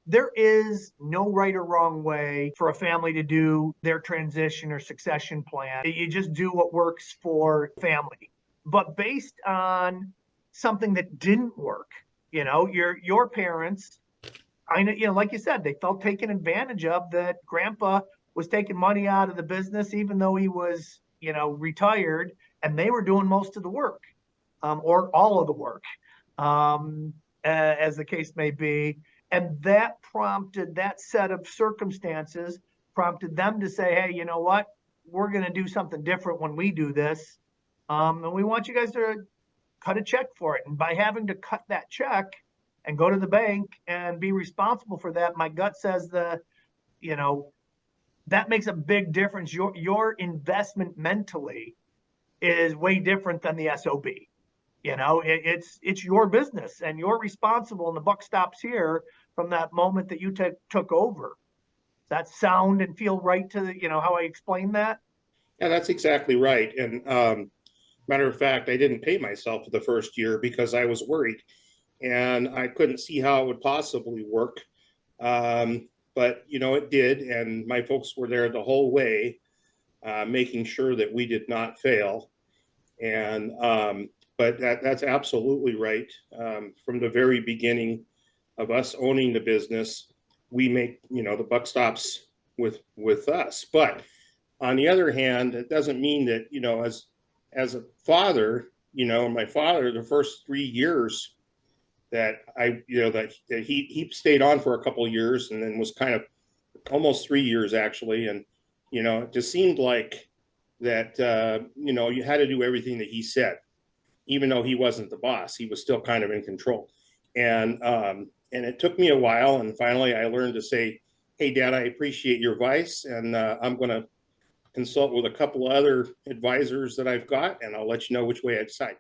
there is no right or wrong way for a family to do their transition or succession plan. You just do what works for family. But based on something that didn't work, your parents, I know, like you said, they felt taken advantage of, that grandpa was taking money out of the business, even though he was, retired, and they were doing most of the work, or all of the work, as the case may be. And that set of circumstances prompted them to say, hey, you know what? We're going to do something different when we do this. And we want you guys to cut a check for it. And by having to cut that check and go to the bank and be responsible for that, my gut says that makes a big difference. Your investment mentally is way different than the SOB. It's your business, and you're responsible, and the buck stops here from that moment that you took over. Does that sound and feel right to how I explained that? Yeah, that's exactly right. And matter of fact, I didn't pay myself for the first year because I was worried, and I couldn't see how it would possibly work. But it did, and my folks were there the whole way, making sure that we did not fail. And but that's absolutely right. From the very beginning of us owning the business, we make the buck stops with us. But on the other hand, it doesn't mean that as a father, my father, the first 3 years that that he stayed on for a couple of years, and then was kind of almost 3 years actually, and it just seemed like that you had to do everything that he said, even though he wasn't the boss. He was still kind of in control, and it took me a while, and finally I learned to say, "Hey, Dad, I appreciate your advice, and I'm going to consult with a couple of other advisors that I've got, and I'll let you know which way I decide."